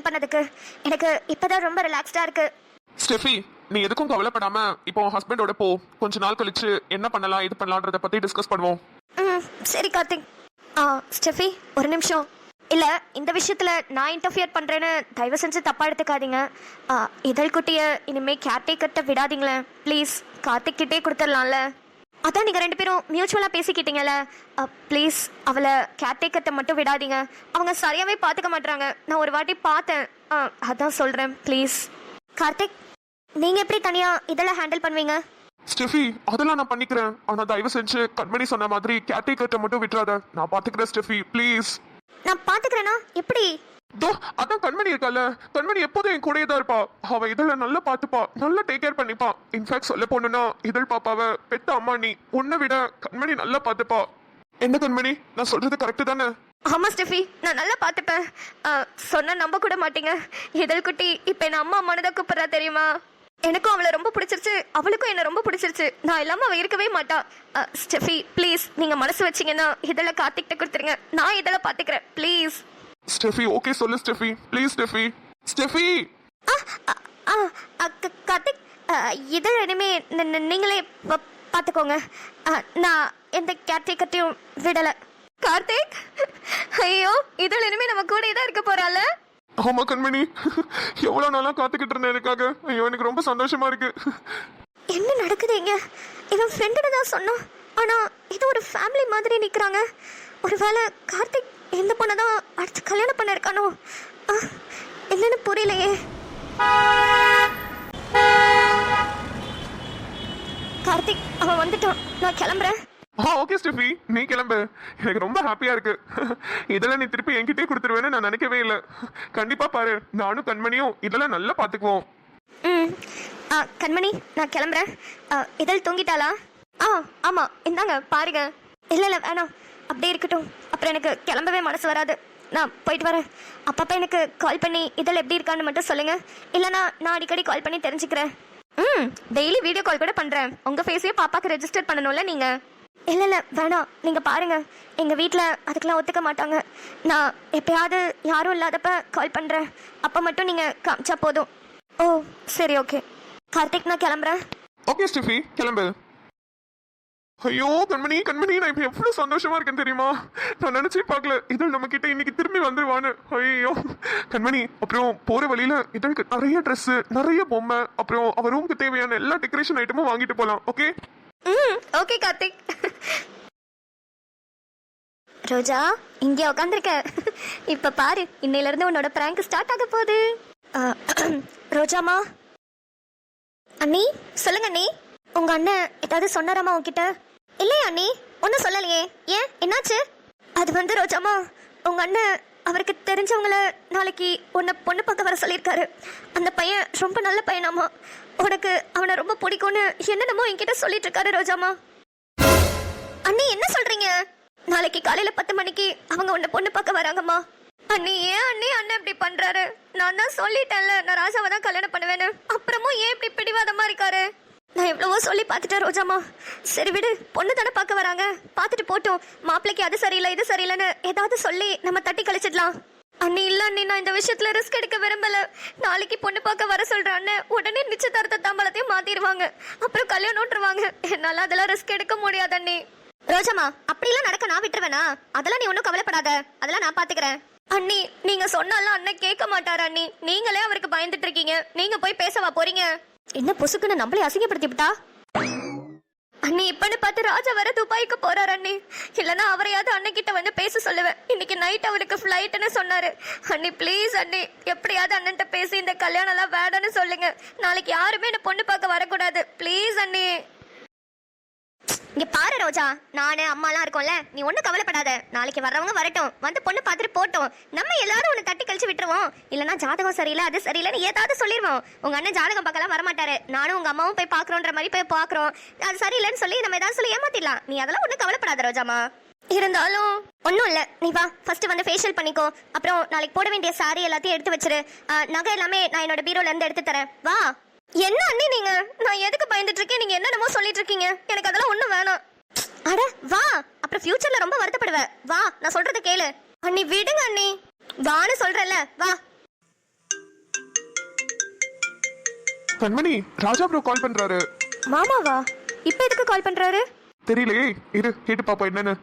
Spend பண்ணதுக்கு எனக்கு இப்பதான் ரொம்ப ரிலாக்ஸ்டா இருக்கு. ஸ்டெஃபி, நீ எதுக்கும் கவலைப்படாம இப்போ ஹஸ்பண்டோட போ. கொஞ்ச நாள் கழிச்சு என்ன பண்ணலாம் இது பண்ணலான்றத பத்தி டிஸ்கஸ் பண்ணுவோம். சரி கார்த்திக். ஸ்டெஃபி ஒரு நிமிஷம். இல்ல, இந்த விஷயத்துல நான் இன்டர்ஃபியர் பண்றேன்னு தயவு செஞ்சு தப்பா எடுத்துக்காதீங்க. இதழ் குட்டிய இனிமே கேர்டேக்கர்ட்ட விடாதீங்களேன் ப்ளீஸ். கார்த்திக் கிட்டே கொடுத்துடலாம்ல. அதான் நீங்க 2 பேரும் மியூச்சுவலா பேசிக்கிட்டீங்கல்ல. ப்ளீஸ் அவளை கேர்டேக்கர்ட்ட மட்டும் விடாதீங்க. அவங்க சரியாவே பாத்துக்க மாட்டாங்க. நான் ஒரு வாட்டி பார்த்தேன். அதான் சொல்றேன் ப்ளீஸ். கார்த்திக், நீங்க எப்படி தனியா இதெல்லாம் ஹேண்டில் பண்ணுவீங்க? ஸ்டெஃபி, அதெல்லாம் நான் பண்ணிக்கிறேன். ஆனா தயவு செஞ்சு கண்மணி சொன்ன மாதிரி கேர்டேக்கர்ட்ட மட்டும் விட்டுறாத. நான் பாத்துக்கிறேன் ஸ்டெஃபி ப்ளீஸ். நான் பாத்துக்கிறேனா? எப்படி? அதான் கண்மணி இருக்கல, கண்மணி எப்போதும் என் கூடயே தான் இருப்பா. அவ இதெல்லாம் நல்லா பாத்துப்பா, நல்லா டேக் கேர் பண்ணிப்பா. இன்ஃபேக்ட் சொல்ல போனா இதழ் பாப்பாவை பெத்த அம்மா நீ. உன்னை விட கண்மணி நல்லா பாத்துப்பா. என்ன கண்மணி, நான் சொல்றது கரெக்ட் தானே? ஆமா ஸ்டெஃபி, நான் நல்லா பாத்துப்பேன். சொன்னா நம்ப கூட மாட்டீங்க. இதழ் குட்டி இப்ப என்ன அம்மா அம்மானதான் கூப்பிடுறா தெரியுமா? எனக்கும் அவளை ரொம்ப பிடிச்சிருச்சு, அவளுக்கும் என்ன ரொம்ப பிடிச்சிருச்சு. நான் இல்லாம அவ இருக்கவே மாட்டா. ஸ்டெஃபி ப்ளீஸ், நீங்க மனசு வச்சீங்கன்னா இதெல்லாம் கார்த்திக்கிட்ட கொடுத்துருங்க. நான் இதெல்லாம் பாத்துக்கிறேன் ப்ளீஸ். ஸ்டெஃபி ஓகே சொல்லு Steffi please. Steffi Steffi Karthik, இதழ் இனிமே நீங்களே பாத்துக்கோங்க. நான் எந்த கேர்டேக்கர்ட்டையும் விடல. கார்த்திக், ஐயோ இதழ் இனிமே நம்ம கூட தான் இருக்க போறால. ஆமா கண்மணி, எவ்வளவு நாளா காத்துக்கிட்டு இருந்தேன் எனக்காக. ஐயோ எனக்கு ரொம்ப சந்தோஷமா இருக்கு. என்ன நடக்குது இங்க? இவன் ஃப்ரெண்டுன்னு தான் சொன்னான், ஆனா இது ஒரு ஃபேமிலி மாதிரி நிக்கிறாங்க. ஒருவேளை கார்த்திக் எந்த பொண்ணதான் அடுத்து கல்யாணம் பண்ண இருக்கானோ? என்னன்னு புரியலையே. கார்த்திக் அவன் வந்துட்டான், நான் கிளம்புறேன். ஓகே ஸ்டெஃபி, நீ கிளம்பு. எனக்கு ரொம்ப ஹாப்பியா இருக்கு. இதெல்லாம் நீ திருப்பி என்கிட்டே கொடுத்துருவேன்னு நான் நினைக்கவே இல்லை. கண்டிப்பா பாரு, நானும் கண்மணியும் இதெல்லாம் நல்லா பாத்துக்குவோம். கண்மணி நான் கிளம்புறேன். இதழ் தூங்கிட்டாளா? ஆமா, இந்தாங்க பாருங்க. இல்ல வேணாம், அப்படியே இருக்கட்டும். அப்புறம் எனக்கு கிளம்பவே மனசு வராது. நான் போயிட்டு வரேன். அப்பப்போ எனக்கு கால் பண்ணி இதழ் எப்படி இருக்கான்னு மட்டும் சொல்லுங்க. இல்லைனா நான் அடிக்கடி கால் பண்ணி தெரிஞ்சுக்கிறேன். டெய்லி வீடியோ கால் கூட பண்றேன். உங்க ஃபேஸையே பாப்பாக்கு ரெஜிஸ்டர் பண்ணணும்ல நீங்க. இல்ல வேணாம், நீங்க பாருங்க. எங்க வீட்டில் அதுக்கெல்லாம் ஒத்துக்க மாட்டாங்க. நான் எப்பயாவது யாரும் இல்லாதப்ப கால் பண்றேன். அப்ப மட்டும் நீங்க காமிச்சா போதும். ஓ சரி ஓகே. கார்த்திக் நான் கிளம்புறேன். ஓகே ஸ்டெஃபி கிளம்பு. ஐயோ கண்மணி கண்மணி, நான் இப்ப எவ்வளவு சந்தோஷமா இருக்கேன் தெரியுமா? நான் நினைச்சே பார்க்கல இதழ் நம்ம கிட்ட இன்னைக்கு திரும்பி வந்துருவான்னு. ஐயோ கண்மணி, அப்புறம் போற வழியில இதழுக்கு நிறைய ட்ரெஸ், நிறைய பொம்மை, அப்புறம் அவ ரூமுக்கு தேவையான எல்லா டெக்கரேஷன் ஐட்டமும் வாங்கிட்டு போலாம். Okay okay Karthik. ரோஜா இங்கே உட்காந்துருக்க. இப்ப பாரு, இன்னையில இருந்து உன்னோட பிராங்க் ஸ்டார்ட் ஆக போகுது. ரோஜாமா. அண்ணி சொல்லுங்க அண்ணி. உங்க அண்ணன் ஏதாவது சொன்னாராமா உங்ககிட்ட? இல்லையா அண்ணி, ஒன்னும் சொல்லலையே. ஏன், என்னாச்சு? அது வந்து ரோஜாமா, உங்க அண்ணன் அவருக்கு தெரிஞ்சவங்கள நாளைக்கு உன்னை பொண்ணு பார்க்க வர சொல்லியிருக்காரு. அந்த பையன் ரொம்ப நல்ல பையனாமா. உனக்கு அவனை ரொம்ப பிடிக்கும்னு என்னென்னமோ என்கிட்ட சொல்லிட்டு இருக்காரு ரோஜாமா. அண்ணி என்ன சொல்றீங்க? நாளைக்கு காலையில 10 மணிக்கு அவங்க உன்னை பொண்ணு பார்க்க வராங்கம்மா. அண்ணி ஏன் அண்ணி அண்ணன் இப்படி பண்றாரு? நான் தான் சொல்லிட்டேன்ல, நான் ராஜாவை தான் கல்யாணம் பண்ணுவேன்னு. அப்புறமும் ஏன் இப்படி பிடிவாதமா இருக்காரு? நான் எவ்வளவோ சொல்லி பார்த்துட்டேன் ரோஜாமா. சரி விடு, பொண்ணு தானே பார்க்க வராங்க, பார்த்துட்டு போட்டோம். மாப்பிள்ளைக்கு அது சரியில்லை இது சரியில்லைன்னு ஏதாவது சொல்லி நம்ம தட்டி கழிச்சிடலாம். அண்ணி இல்ல அண்ணி, நான் இந்த விஷயத்துல ரிஸ்க் எடுக்க விரும்பல. நாளைக்கு பொண்ணு பார்க்க வர சொல்ற அண்ணன் உடனே நிச்சயதார்த்த தாம்பலத்தையும் மாத்திடுவாங்க. அப்புறம் கல்யாணம்ன்றவாங்க. என்னால அதெல்லாம் ரிஸ்க் எடுக்க முடியாது அண்ணி. ரோஜாமா அப்படிலாம் நடக்க நான் விட்டுருவேனா? அதெல்லாம் நீ ஒன்றும் கவலைப்படாத, அதெல்லாம் நான் பாத்துக்கிறேன். அண்ணி நீங்க சொன்னாலும் அண்ணன் கேட்க மாட்டாரு அண்ணி. நீங்களே அவருக்கு பயந்துட்டு இருக்கீங்க. நீங்க போய் பேசவா போறீங்க? என்ன பொசுக்குன்னு நம்மளே அசிங்கப்படுத்தி விட்டா அண்ணி. இப்பன்னு பார்த்து ராஜா வர துபாய்க்கு போறாரு அண்ணி. இல்லைன்னா அவரையாவது அண்ணன் கிட்ட வந்து பேச சொல்லுவேன். இன்னைக்கு நைட் அவருக்கு ஃபிளைட்னு சொன்னாரு. அண்ணி ப்ளீஸ் அண்ணி, எப்படியாவது அண்ணன்ட்ட பேசி இந்த கல்யாணம் எல்லாம் வேடன்னு சொல்லுங்க. நாளைக்கு யாருமே என்ன பொண்ணு பார்க்க வரக்கூடாது ப்ளீஸ் அண்ணி. இங்க பாரு ரோஜா, நானு அம்மாலாம் இருக்கோம்ல, நீ ஒன்னும் கவலைப்படாத. நாளைக்கு வர்றவங்க வரட்டும், வந்து பொண்ணு பார்த்துட்டு போட்டோம். நம்ம எல்லாரும் உன்னை தட்டி கழிச்சு விட்டுருவோம். இல்லைன்னா ஜாதகம் சரியில்லை அது சரியில்லைன்னு ஏதாவது சொல்லிடுவோம். உங்க அண்ணன் ஜாதகம் பார்க்கலாம் வரமாட்டாரு. நானும் உங்க அம்மாவும் போய் பாக்குறோன்ற மாதிரி போய் பாக்குறோம். அது சரியில்லைன்னு சொல்லி நம்ம ஏதாவது சொல்லி ஏமாத்திடலாம். நீ அதெல்லாம் ஒன்னும் கவலைப்படாத ரோஜாமா. இருந்தாலும் ஒன்றும் இல்லை, நீ வா ஃபர்ஸ்ட் வந்து ஃபேஷியல் பண்ணிக்கோ. அப்புறம் நாளைக்கு போட வேண்டிய சாரி எல்லாத்தையும் எடுத்து வச்சிரு. நகை எல்லாமே நான் என்னோட பீரோல இருந்து எடுத்து தரேன். வா. என்ன அண்ணி நீங்க, நான் எதுக்கு பயந்துட்டு இருக்கேன்? நீங்க என்னென்னமோ சொல்லிட்டு இருக்கீங்க. எனக்கு அதெல்லாம் ஒண்ணும் வேணாம். அட வா, அப்புறம் ஃபியூச்சர்ல ரொம்ப வருத்தப்படுவ. வா, நான் சொல்றத கேளு. அண்ணி விடுங்க அண்ணி, வான்னு சொல்றல. வா. கண்மணி, ராஜா ப்ரோ கால் பண்றாரு. மாமாவா? இப்போ எதுக்கு கால் பண்றாரு? தெரியலையே, இரு கேட்டு பாப்போம் என்னன்னு.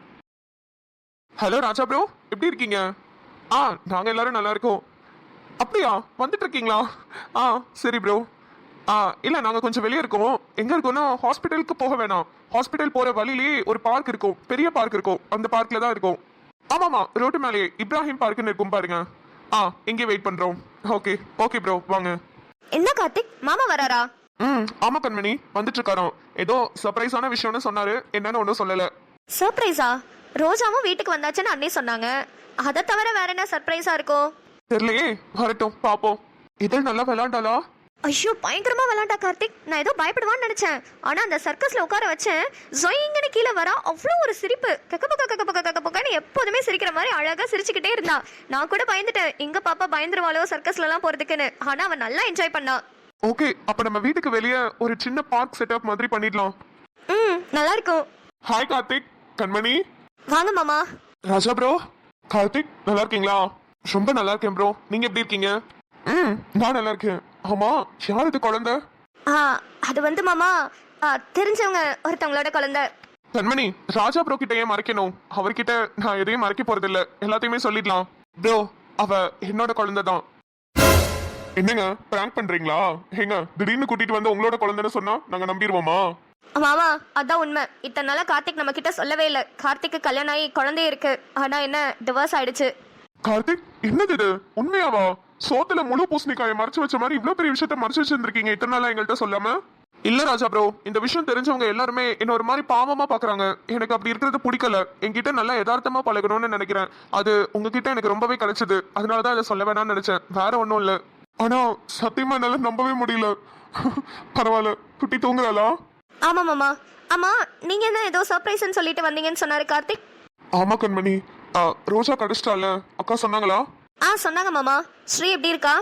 ஹலோ ராஜா ப்ரோ, எப்படி இருக்கீங்க? நாங்க எல்லாரும் நல்லா இருக்கோம். அப்படியா, வந்துட்டு இருக்கீங்களா? சரி ப்ரோ. இல்ல நாங்க கொஞ்சம் வெளியே இருக்கோம். எங்க இருக்கோம்னா ஹாஸ்பிட்டலுக்கு போக வேணாம். ஹாஸ்பிட்டல் போற வழியிலேயே ஒரு பார்க் இருக்கும், பெரிய பார்க் இருக்கும். அந்த பார்க்ல தான் இருக்கும். ஆமாமா, ரோட்டு மேலேயே இப்ராஹிம் பார்க்னு இருக்கும் பாருங்க. இங்கே வெயிட் பண்றோம். ஓகே ஓகே ப்ரோ, வாங்க. என்ன கார்த்திக், மாமா வராரா? ஆமா கண்மணி, வந்துட்டு இருக்காராம். ஏதோ சர்ப்ரைஸான விஷயம்னு சொன்னாரு, என்னன்னு ஒன்றும் சொல்லல. சர்ப்ரைஸா? ரோஜாவும் வீட்டுக்கு வந்தாச்சுன்னு அண்ணே சொன்னாங்க. அதை தவிர வேற என்ன சர்ப்ரைஸா இருக்கும்? தெரியலையே, வரட்டும் பாப்போம். இதழ் நல்லா விளையாண்டாளா? ஐயோ, பயங்கரமா விளாண்டா கார்த்திக். நான் ஏதோ பயப்படுவான்னு நினைச்சேன். ஆனா அந்த சர்க்கஸ்ல உட்கார வச்சேன், ஜொயிங்கன்னு கீழே வரா. அவ்வளோ ஒரு சிரிப்பு, கக்கப்பன்னு எப்போதுமே சிரிக்கிற மாதிரி அழகா சிரிச்சுக்கிட்டே இருந்தா. நான் கூட பயந்துட்டேன், எங்க பாப்பா பயந்துருவாளோ சர்க்கஸ்ல எல்லாம் போறதுக்குன்னு. ஆனா அவன் நல்லா என்ஜாய் பண்ணா. ஓகே, அப்ப நம்ம வீட்டுக்கு வெளியே ஒரு சின்ன பார்க் செட்டப் மாதிரி பண்ணிடலாம். நல்லா இருக்கும். ஹாய் கார்த்திக், கண்மணி. வாங்க மாமா. ராஜா ப்ரோ. கார்த்திக், நல்லா இருக்கீங்களா? ரொம்ப நல்லா இருக்கேன் ப்ரோ, நீங்க எப்படி இருக்கீங்க? நான் நல்லா இருக்கேன். ஆமா, யார் இது குழந்தை? அது வந்து மாமா, தெரிஞ்சவங்க ஒருத்தவங்களோட குழந்தை. கண்மணி, ராஜா ப்ரோ கிட்ட ஏன் மறைக்கணும்? அவர்கிட்ட நான் எதையும் மறைக்க போறது இல்ல, எல்லாத்தையுமே சொல்லிடலாம். ப்ரோ, அவ என்னோட குழந்தை தான். என்னங்க பிராங்க் பண்றீங்களா? ஏங்க திடீர்னு கூட்டிட்டு வந்து உங்களோட குழந்தைன்னு சொன்னா நாங்க நம்பிடுவோமா? மாமா, அதான் உண்மை. இத்தனை நாளா கார்த்திக் நம்ம கிட்ட சொல்லவே இல்லை. கார்த்திக்கு கல்யாணம் ஆகி குழந்தை இருக்கு. ஆனா என்ன, டிவோர்ஸ் ஆயிடுச்சு. கார்த்திக், என்னது இது? உண்மையாவா? சோத்துல முழு பூசணிக்காயை மறைச்சு வச்ச மாதிரி இவ்வளவு பெரிய விஷயத்த மறைச்சு வச்சிருந்திருக்கீங்க இத்தனை நாளா எங்கள்கிட்ட சொல்லாம. இல்ல ராஜா ப்ரோ, இந்த விஷயம் தெரிஞ்சவங்க எல்லாருமே என்ன ஒரு மாதிரி பாவமா பாக்குறாங்க. எனக்கு அப்படி இருக்கிறது பிடிக்கல. என்கிட்ட நல்லா யதார்த்தமா பழகணும்னு நினைக்கிறேன். அது உங்ககிட்ட எனக்கு ரொம்பவே கிடைச்சது. அதனாலதான் இதை சொல்ல வேணாம்னு நினைச்சேன், வேற ஒன்றும் இல்லை. ஆனா சத்தியமா என்னால நம்பவே முடியல. பரவாயில்ல, குட்டி தூங்குறாளா? ஆமா மாமா. ஆமா, நீங்க என்ன ஏதோ சர்ப்ரைஸ்னு சொல்லிட்டு வந்தீங்கன்னு சொன்னாரு கார்த்திக். ஆமா கண்மணி, ரோஜா கிடைச்சிட்டால, அக்கா சொன்னாங்களா? சொன்னாங்க மாமா. ஸ்ரீ எப்படி இருக்கா?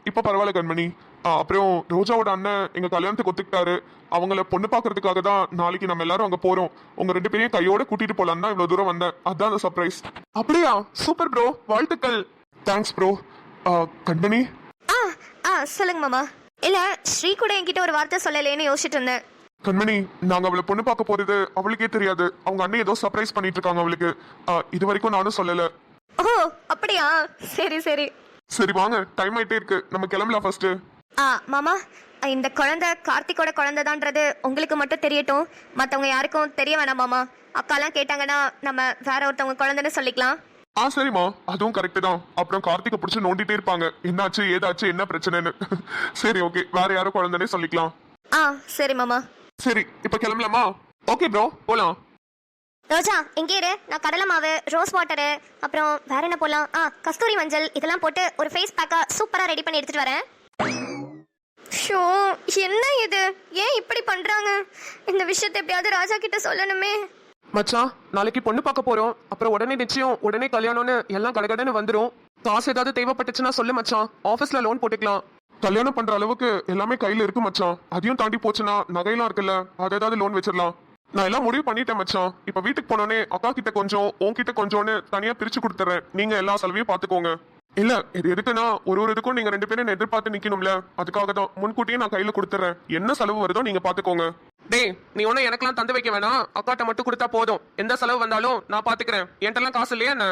இப்ப பரவாயில்ல கண்மணி. அப்புறம் ரோஜாவோட அண்ணன் எங்க கல்யாணத்துக்கு ஒத்துக்கிட்டாரு. அவங்கள பொண்ணு பாக்குறதுக்காக தான் நாளைக்கு நம்ம எல்லாரும் அங்க போறோம். உங்க 2 பேரையும் கையோட கூட்டிட்டு போலாம் தான் இவ்வளவு தூரம் வந்தேன். அதான் அந்த சர்ப்ரைஸ். அப்படியா? சூப்பர் ப்ரோ, வாழ்த்துக்கள். Thanks bro. கண்மணி. சொல்லுங்க மாமா. இல்ல, ஸ்ரீ கூட என்கிட்ட ஒரு வார்த்தை சொல்லலேன்னு யோசிச்சுட்டு இருந்தேன். கண்மணி, நாங்க அவளை பொண்ணு பார்க்க போறது அவளுக்கே தெரியாது. அவங்க அண்ணன் ஏதோ சர்ப்ரைஸ் பண்ணிட்டு இருக்காங்க அவளுக்கு. இது வரைக்கும் நானும் சொல்லல. ஓ அப்படியா? சரி சரி. சரி வாங்க, டைம் ஆயிட்டே இருக்கு, நம்ம கிளம்பலாம் ஃபர்ஸ்ட். மாமா, இந்த குழந்தை கார்த்திகோட குழந்தைதான்றது உங்களுக்கு மட்டும் தெரியட்டும். மற்றவங்க யாருக்கும் தெரிய வேணாம் மாமா. அக்காலாம் கேட்டாங்கன்னா நம்ம வேற ஒருத்தவங்க குழந்தைன்னு சொல்லிக்கலாம். சரிம்மா, அதுவும் கரெக்ட் தான். அப்புறம் கார்த்திகை பிடிச்சி நோண்டிட்டே இருப்பாங்க, என்னாச்சு ஏதாச்சு என்ன பிரச்சனைன்னு. சரி ஓகே, வேற யாரும் குழந்தைனே சொல்லிக்கலாம். சரி மாமா. சரி, இப்ப கிளம்பலாமா? ஓகே ப்ரோ, போலாம். ரோஜா, எங்கே இரு. நான் கடலை மாவு, ரோஸ் வாட்டரு, அப்புறம் வேற என்ன போலாம், கஸ்தூரி மஞ்சள் இதெல்லாம் போட்டு ஒரு ஃபேஸ் பேக்கா சூப்பரா ரெடி பண்ணி எடுத்துட்டு வரேன். ஷோ, என்ன இது? ஏன் இப்படி பண்றாங்க? இந்த விஷயத்தை எப்படியாவது ராஜா கிட்ட சொல்லணுமே. மச்சான், நாளைக்கு பொண்ணு பார்க்க போறோம். அப்புறம் உடனே நிச்சயம், உடனே கல்யாணம்னு எல்லாம் கடகடன்னு வந்துரும். காசு ஏதாவது தேவைப்பட்டுச்சுன்னா சொல்லு மச்சான், ஆபீஸ்ல லோன் போட்டுக்கலாம். கல்யாணம் பண்ற அளவுக்கு எல்லாமே கையில இருக்கு மச்சான். அதையும் தாண்டி போச்சுன்னா நகையெல்லாம் இருக்குல்ல, அதை ஏதாவது லோன் வச்சிடலாம். நான் எல்லாம் முடிவு பண்ணிட்டேன் மச்சான். இப்ப வீட்டுக்கு போனோடனே அக்கா கிட்ட கொஞ்சம், உன்கிட்ட கொஞ்சம்னு தனியா பிரிச்சு கொடுத்துறேன். நீங்க எல்லா செலவையும் பாத்துக்கோங்க. இல்ல, இது எதுக்குன்னா ஒரு இதுக்கும் நீங்க 2 பேரும் எதிர்பார்த்து நிக்கணும்ல, அதுக்காக தான் முன்கூட்டியே நான் கையில கொடுத்துறேன். என்ன செலவு வருதோ நீங்க பாத்துக்கோங்க. டேய், நீ ஒன்னும் எனக்கெல்லாம் தந்து வைக்க வேணாம், அக்காட்ட மட்டும் கொடுத்தா போதும். எந்த செலவு வந்தாலும் நான் பாத்துக்கிறேன். என்கிட்ட காசு இல்லையா என்ன?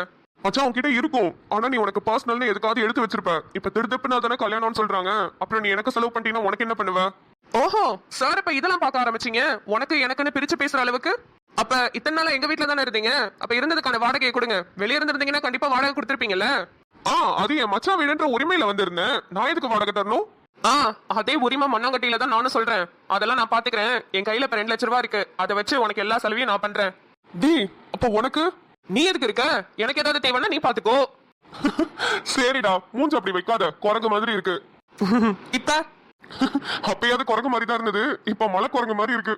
மச்சான், உன்கிட்ட இருக்கும். ஆனா நீ உனக்கு பர்சனல்னு எதுக்காவது எடுத்து வச்சிருப்ப. இப்ப திருப்பினா தானே கல்யாணம்னு சொல்றாங்க. அப்புறம் நீ எனக்கு செலவு பண்ணிட்டீங்கன்னா உனக்கு என்ன பண்ணுவ? ஓஹோ சார், இப்ப இதெல்லாம் பார்க்க ஆரம்பிச்சீங்க. உனக்கு எனக்குன்னு பிரிச்சு பேசுற அளவுக்கு. அப்ப இத்தனை நாளா எங்க வீட்டுல தானே இருந்தீங்க. அப்ப இருந்ததுக்கான வாடகையை கொடுங்க. வெளியே இருந்திருந்தீங்கன்னா கண்டிப்பா வாடகை கொடுத்துருப்பீங்கல்ல. அது என் மச்சான் வீடுன்ற உரிமையில வந்திருந்தேன். நான் எதுக்கு வாடகை தரணும்? அதே உரிமை மண்ணாங்கட்டியில தான் நானும் சொல்றேன். அதெல்லாம் நான் பாத்துக்கிறேன். என் கையில இப்ப 2 லட்சம் ரூபாய் இருக்கு. அதை வச்சு உனக்கு எல்லா செலவையும் நான் பண்றேன். அப்ப உனக்கு நீ எதுக்கு இருக்க? எனக்கு ஏதாவது தேவைன்னா நீ பாத்துக்கோ. சரிடா, மூஞ்சி அப்படி வைக்காத, குரங்கு மாதிரி இருக்கு. இப்ப அப்பயாவது குரங்கு மாதிரி தான் இருந்தது, இப்ப மலை குரங்கு மாதிரி இருக்கு.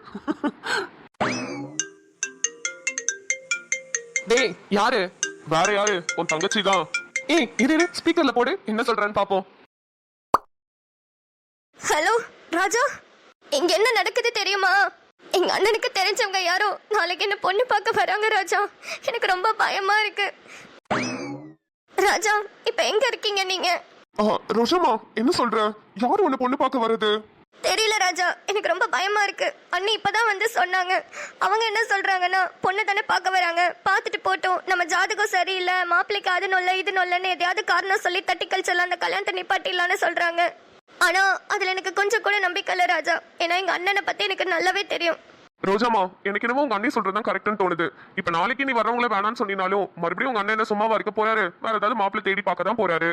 டேய், யாரு? வேற யாரு, உன் தங்கச்சி தான். இரு ஸ்பீக்கர்ல போடு, என்ன சொல்றேன்னு பாப்போம். ஹலோ ராஜா, இங்க என்ன நடக்குது தெரியுமா? எங்க அண்ணனுக்கு தெரிஞ்சவங்க யாரோ நாளைக்கு என்ன பொண்ணு பார்க்க வராங்க ராஜா. எனக்கு ரொம்ப பயமா இருக்கு. ராஜா, இப்ப எங்க இருக்கீங்க நீங்க? ரோஷமா, என்ன சொல்ற? யாரு உன்னை பொண்ணு பார்க்க வருது? தெரியல ராஜா, எனக்கு ரொம்ப பயமா இருக்கு. அண்ணி இப்பதான் வந்து சொன்னாங்க. அவங்க என்ன சொல்றாங்கன்னா, பொண்ணு தானே பார்க்க வராங்க, பார்த்துட்டு போட்டோம், நம்ம ஜாதகம் சரியில்லை, மாப்பிள்ளைக்கு அது நொல்ல இது நொல்லன்னு எதையாவது காரணம் சொல்லி தட்டி கழிச்சல அந்த கல்யாணத்தை நிப்பாட்டிடலான்னு சொல்றாங்க. ஆனா அதுல எனக்கு கொஞ்சம் கூட நம்பிக்கை இல்லை ராஜா. ஏன்னா எங்க அண்ணனை பத்தி எனக்கு நல்லாவே தெரியும். ரோஜாமா, எனக்கு என்னமோ உங்க அண்ணி சொல்றதுதான் கரெக்ட்னு தோணுது. இப்ப நாளைக்கு நீ வரவங்கள வேணாம்னு சொன்னாலும் மறுபடியும் உங்க அண்ணன் என்ன சும்மாவா இருக்க போறாரு? வேற ஏதாவது மாப்பிள்ளை தேடி பார்க்க தான் போறாரு.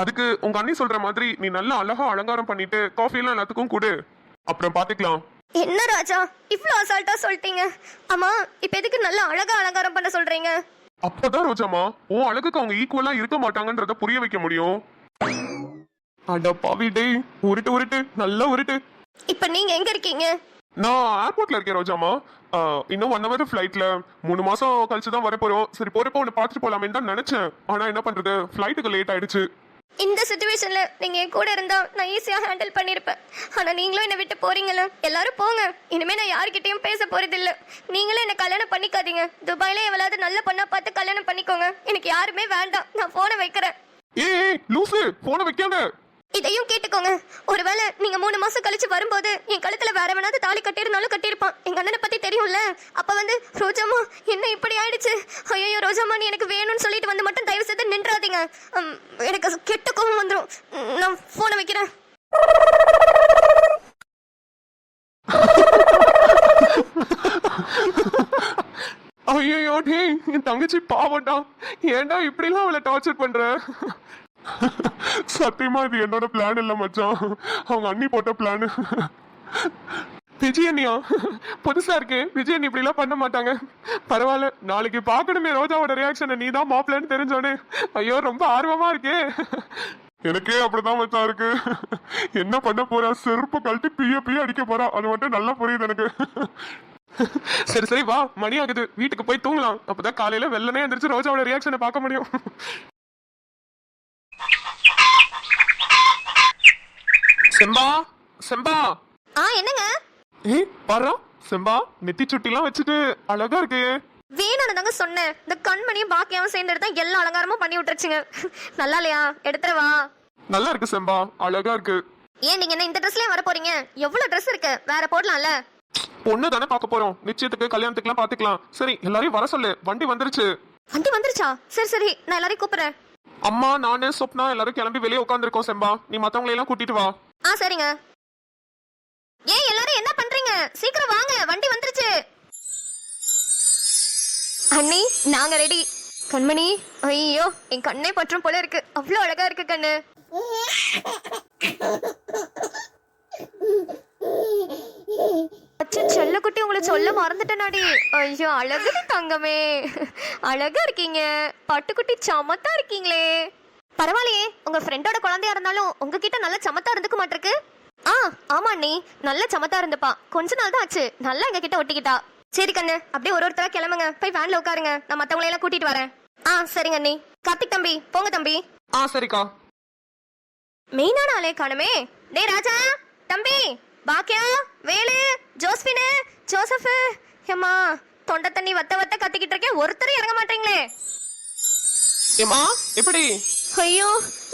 அதுக்கு உங்க அண்ணி சொல்ற மாதிரி நீ நல்லா அழகா அலங்காரம் பண்ணிட்டு காஃபி எல்லாம் எல்லாத்துக்கும் கொடு, அப்புறம் பாத்துக்கலாம். என்ன ராஜா இவ்ளோ அசால்ட்டா சொல்லிட்டீங்க? ஆமா, இப்ப எதுக்கு நல்லா அழகா அலங்காரம் பண்ண சொல்றீங்க? அப்பதான் ரோஜாமா உன் அழகுக்கு அவங்க ஈக்குவலா இருக்க மாட்டாங்கன்றத புரிய வைக்க முடியும். அட பாவி டேய், உருட்டு உருட்டு, நல்லா உருட்டு. இப்ப நீங்க எங்க இருக்கீங்க? நான் ஏர்போர்ட்ல இருக்கேன் ரோஜாமா. இன்னும் 1 hour ஃபிளைட்ல 3 மாசம் கழிச்சு தான் வர போறோம். சரி போறப்ப உன்னை பார்த்துட்டு போலாமேன்னு தான் நினைச்சேன். ஆனா என்ன பண்றது, ஃபிளைட்டுக்கு லேட் ஆயிடுச்சு. இந்த சிச்சுவேஷன்ல நீங்க என் கூட இருந்தா நான் ஈஸியா ஹேண்டில் பண்ணிருப்பேன். ஆனா நீங்களும் என்னை விட்டு போறீங்களா? எல்லாரும் போங்க, இனிமே நான் யார்கிட்டயும் பேச போறது இல்ல. நீங்களும் என்ன கல்யாணம் பண்ணிக்காதீங்க. துபாயில எவ்வளவு நல்ல பொண்ணா பார்த்து கல்யாணம் பண்ணிக்கோங்க. எனக்கு யாருமே வேண்டாம். நான் போனை வைக்கிறேன். ஏய் லூசு, போனை வைக்காத. இதையும் கேட்டுக்கோங்க. ஒருவேளை நீங்க 3 மாசம் கழிச்சு வரும்போது என் கழுத்துல வேற வேணாவது தாலி கட்டிருந்தாலும் கட்டியிருப்பான். எங்க அண்ணனை பத்தி தெரியும்ல. அப்ப வந்து ரோஜாமா என்ன இப்படி ஆயிடுச்சு, ஐயோ ரோஜாமா நீ எனக்கு வேணும்னு சொல்லிட்டு வந்து மட்டும் தயவு செய்து நின்றாதீங்க. எனக்கு கெட்ட கோபம் வந்துடும். நான் போனை வைக்கிறேன். ஐயோ டேய், என் தங்கச்சி பாவண்டா. ஏன்டா இப்படிலாம் அவளை டார்ச்சர் பண்ற? சத்தியமா இது என்னோட பிளான் இல்ல மச்சான், அவங்க அண்ணி போட்ட பிளான். விஜயன்னியா புதுசா இருக்கு. விஜயன் இப்படி எல்லாம் பண்ண மாட்டாங்க. பரவாயில்ல, நாளைக்கு பாக்கணுமே ரோஜாவோட ரியாக்ஷனை. நீ தான் மாப்பிள்ளன்னு தெரிஞ்சோனே ஐயோ ரொம்ப ஆர்வமா இருக்கே. எனக்கே அப்படிதான் மச்சான் இருக்கு. என்ன பண்ண போறா, செருப்பு கழட்டி பிய அடிக்க போறா, அது மட்டும் நல்லா புரியுது எனக்கு. சரி சரி வா, மணி ஆகுது, வீட்டுக்கு போய் தூங்கலாம். அப்பதான் காலையில வெள்ளனே எந்திரிச்சு ரோஜாவோட ரியாக்ஷனை பார்க்க முடியும். செம்பா செம்பா. என்னங்க? ஏய் பாரு, செம்பா நெத்தி சுட்டிலாம் வச்சுட்டு அழகா இருக்கு. வேணும்னு தாங்க சொன்னேன். இந்த கண்மணியும் பாக்கியாவும் சேர்ந்து எடுத்தா எல்லா அலங்காரமும் பண்ணி விட்டுருச்சுங்க. நல்லா இல்லையா? எடுத்துறவா? நல்லா இருக்கு செம்பா, அழகா இருக்கு. ஏன் நீங்க என்ன இந்த ட்ரெஸ்லயே வர போறீங்க? எவ்வளவு ட்ரெஸ் இருக்கு, வேற போடலாம்ல. பொண்ணு தானே பார்க்க போறோம், நிச்சயத்துக்கு கல்யாணத்துக்குலாம் பாத்துக்கலாம். சரி எல்லாரையும் வர சொல்லு, வண்டி வந்துருச்சு. வண்டி வந்துருச்சா? சரி சரி, நான் எல்லாரையும் கூப்பிடுறேன். அம்மா நானு சொப்னா எல்லாரும் கிளம்பி வெளியே உட்காந்துருக்கோம். செம்பா நீ மத்தவங்களை எல்லாம் கூட்டிட்டு வா. சரிங்க. ஏன் எல்லாரும் என்ன பண்றீங்க? சீக்கிரம் வாங்க, வண்டி வந்துருச்சு. அண்ணி நாங்க ரெடி. கண்மணி, ஐயோ என் கண்ணே பற்றும் போல இருக்கு, அவ்வளவு அழகா இருக்கு கண்ணு. செல்ல குட்டி, உங்களை சொல்ல மறந்துட்டேனாடி. ஐயோ அழகு தங்கமே, அழகா இருக்கீங்க. பட்டுக்குட்டி சமத்தா இருக்கீங்களே. பரவாயில்லையே, உங்க ஃப்ரெண்டோட குழந்தையா இருந்தாலும் உங்ககிட்ட நல்ல சமத்தா இருந்துக்க மாட்டிருக்கு. ஆமா அண்ணி, நல்ல சமத்தா இருந்துப்பா. கொஞ்ச நாள் தான் ஆச்சு நல்லா எங்க கிட்ட ஒட்டிக்கிட்டா. சரி கண்ணு, அப்படியே ஒருத்தரா கிளம்புங்க, போய் வேன்ல உட்காருங்க, நான் மத்தவங்களை எல்லாம் கூட்டிட்டு வரேன். சரிங்க அண்ணி. கார்த்திக் தம்பி போங்க தம்பி. சரிக்கா. மெயினான ஆளே காணுமே. டே ராஜா, தம்பி, பாக்கியா, வேலு, ஜோஸ்பின், ஜோசப். ஏமா தொண்டை தண்ணி வத்த வத்த கத்திக்கிட்டு இருக்கேன், ஒருத்தரும் இறங்க மாட்டீங்களே. ஏமா எப்படி? ஐயோ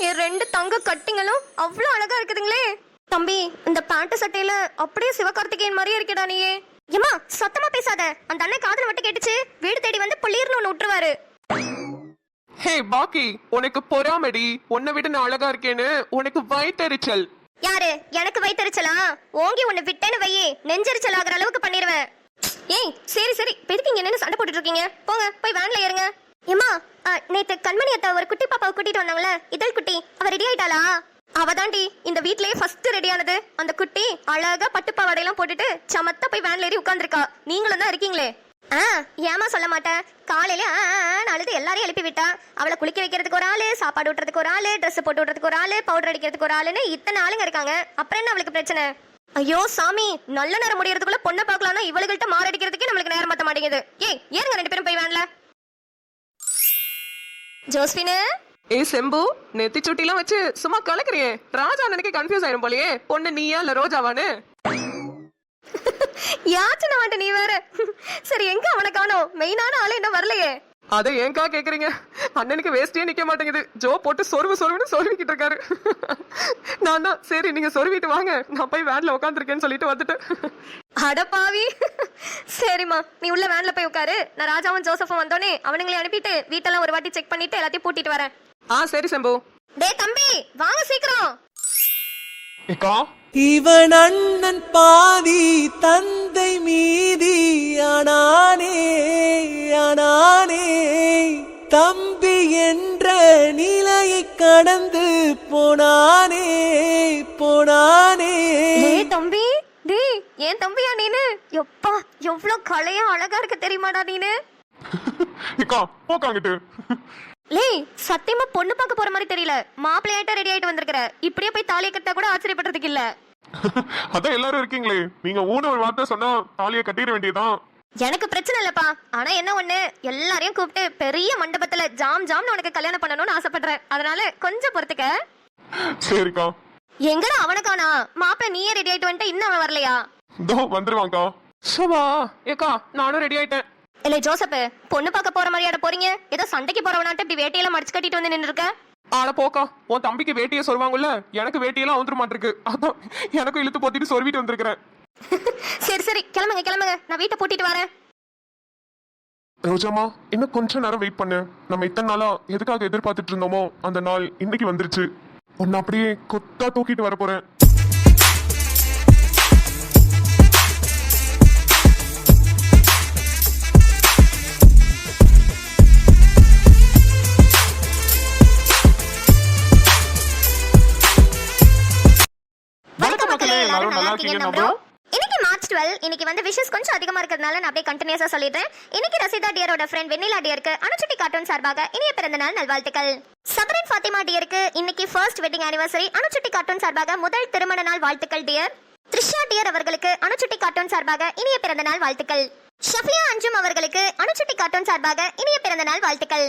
என் 2 தங்க கட்டிங்களும் அவ்வளவு அழகா இருக்குதுங்களே. தம்பி, இந்த பேண்ட் சட்டையில அப்படியே சிவகார்த்திகேயன் மாதிரியே இருக்கடா நீயே. ஏமா சத்தமா பேசாத, அந்த அண்ணன் காதுல மட்டும் கேட்டுச்சு, வீடு தேடி வந்து புள்ளிர்னு ஒண்ணு விட்டுருவாரு. ஹே பாக்கி, உனக்கு பொறாமடி, உன்னை விட நான் அழகா இருக்கேன்னு உனக்கு வயித்தெரிச்சல். யாரு? எனக்கு வயித்தெரிச்சலா? ஓங்கி உன்னை விட்டேன்னு வையே, நெஞ்செரிச்சல் ஆகிற அளவுக்கு பண்ணிடுவேன். ஏய் சரி சரி, பெருக்கிங்க என்னன்னு சண்டை போட்டுட்டு இருக்கீங்க? போங்க போய் வேன்ல ஏறுங்க. ஏமா நேத்து கண்மணி அத்தை ஒரு குட்டி பாப்பாவை கூட்டிட்டு வந்தாங்களே, இதழ் குட்டி, அவ ரெடி ஆயிட்டாளா? அவதாண்டி இந்த வீட்லயே ஃபர்ஸ்ட் ரெடியானது. அந்த குட்டி அழகா பட்டுப்பாவாடையெல்லாம் போட்டுட்டு சமத்தா போய் வேன்ல ஏறி உட்கார்ந்துருக்கா. நீங்களும் தான் இருக்கீங்களே. ஏமா சொல்ல மாட்டேன். காலையில அழுது எல்லாரையும் எழுப்பி விட்டா. அவளை குளிக்க வைக்கிறதுக்கு ஒரு ஆளு, சாப்பாடு விட்டுறதுக்கு ஒரு ஆளு, ட்ரெஸ் போட்டு விட்டுறதுக்கு ஒரு ஆளு, பவுடர் அடிக்கிறதுக்கு ஒரு ஆளுன்னு இத்தனை ஆளுங்க இருக்காங்க. அப்புறம் என்ன அவளுக்கு பிரச்சனை? ஐயோ சாமி, நல்ல நேரம் முடியறதுக்குள்ள பொண்ணை பார்க்கலாம்னா இவளுகள்ட்ட மாரடிக்கிறதுக்கே நம்மளுக்கு நேரம் பத்த மாட்டேங்குது. ஏறுங்க 2 பேரும் போய் வேன்ல. ஜோஸ்பின். செம்பு, நெத்தி சுட்டிலாம் வச்சு சும்மா கலக்குறியே. ராஜா நினைக்க கன்ஃபியூஸ் ஆயிரும் போலயே, பொண்ணு நீயா இல்ல ரோஜாவான்னு. யாச்சன மாட்ட நீ வேற. சரி எங்க அவனை காணோம்? மெயினான ஆளு என்ன வரலையே. அதை ஏன்க்கா கேக்குறீங்க? அண்ணனுக்கு வேஸ்டியே நிக்க மாட்டேங்குது. ஜோ போட்டு சொருவுன்னு சொருவிக்கிட்டு இருக்காரு. நான் தான் சரி நீங்க சொருவிட்டு வாங்க, நான் போய் வேன்ல உட்காந்துருக்கேன்னு சொல்லிட்டு வந்துட்டேன். அட பாவி. சரிம்மா, நீ உள்ள வேன்ல போய் உட்காரு. நான் ராஜாவும் ஜோசஃபும் வந்தோடனே அவனுங்களை அனுப்பிட்டு வீட்டெல்லாம் ஒரு வாட்டி செக் பண்ணிட்டு எல்லாத்தையும் பூட்டிட்டு வரேன். சரி சம்பு. டேய் தம்பி, வாங்க சீக்கிரம். ஏக்கா இவன் அண்ணன் பாதி தந்தை மீதி ஆனானே ஆனானே தம்பி என்ற நிலையை கடந்து போனானே போனானே. டேய் தம்பி, டேய் ஏன் தம்பியா நீனு? எப்பா எவ்வளவு கலையா அழகா இருக்கு தெரியுமாடா நீனு? ஏக்கா போக்காங்கிட்டு. லேய் சத்தியமா பொண்ணு பார்க்க போற மாதிரி தெரியல. மாப்பிள்ளையாட்ட ரெடி ஆயிட்டு வந்திருக்கிற. இப்படியே போய் தாலியை கட்டா கூட ஆச்சரியப்படுறதுக்கு இல்ல. அதான் எல்லாரும் இருக்கீங்களே, நீங்க ஊன ஒரு வார்த்தை சொன்னா தாலியை கட்டிட வேண்டியதான். எனக்கு பிரச்சனை இல்லப்பா. ஆனா என்ன ஒண்ணு, எல்லாரையும் கூப்பிட்டு பெரிய மண்டபத்துல ஜாம்னு உனக்கு கல்யாணம் பண்ணணும்னு ஆசைப்படுறேன். அதனால கொஞ்சம் பொறுத்துக்க. சரிக்கா. எங்கடா அவனுக்கானா? மாப்பிள்ளை நீயே ரெடி ஆயிட்டு வந்துட்டு இன்னும் அவன் வரலையா? இதோ வந்துருவாங்கக்கா. சபா ஏக்கா நானும் ரெடி ஆயிட்டேன். இல்ல ஜோசப், பொண்ணு பார்க்க போற மாதிரியாட போறீங்க? ஏதோ சண்டைக்கு போறவனாட்ட இப்படி வேட்டையெல்லாம் மடிச்சு கட்டிட்டு வந்து நின்று இருக்க. ஆனா போக்கா, உன் தம்பிக்கு வேட்டியை சொல்லுவாங்கல்ல, எனக்கு வேட்டியெல்லாம் வந்துட மாட்டிருக்கு. அதான் எனக்கும் இழுத்து போத்திட்டு சொருவிட்டு வந்திருக்கிறேன். சரி கிளம்புங்க, நான் வீட்டை பூட்டிட்டு வரேன். ரோஜாமா இன்னும் கொஞ்ச நேரம் வெயிட் பண்ணு. நம்ம இத்தனை நாளா எதுக்காக எதிர்பார்த்துட்டு இருந்தோமோ அந்த நாள் இன்னைக்கு வந்துருச்சு. உன்னை அப்படியே கொத்தா தூக்கிட்டு வர போறேன். வணக்கம் மக்களே, எல்லாரும் நல்லா இருக்கீங்க இருக்கீங்க நம்புறோம். இன்னைக்கு மார்ச் 12. இன்னைக்கு வந்து விஷஸ் கொஞ்சம் அதிகமா இருக்கிறதுனால நான் அப்படியே கண்டினியூஸா சொல்லிடுறேன். இன்னைக்கு ரசிதா டியரோட ஃப்ரெண்ட் வெண்ணிலா டியருக்கு அனுச்சுட்டி கார்ட்டூன் சார்பாக இனிய பிறந்த நாள் நல்வாழ்த்துக்கள். சபரின் ஃபாத்திமா டியருக்கு இன்னைக்கு ஃபர்ஸ்ட் வெட்டிங் ஆனிவர்சரி அனுச்சுட்டி கார்ட்டூன் சார்பாக முதல் திருமண நாள் வாழ்த்துக்கள் டியர். த்ரிஷா டியர் அவர்களுக்கு அனுச்சுட்டி கார்ட்டூன் சார்பாக இனிய பிறந்த நாள் வாழ்த்துக்கள். ஷஃபியா அஞ்சும் அவர்களுக்கு அனுச்சுட்டி கார்ட்டூன் சார்பாக இனிய பிறந்த நாள் வாழ்த்துக்கள்.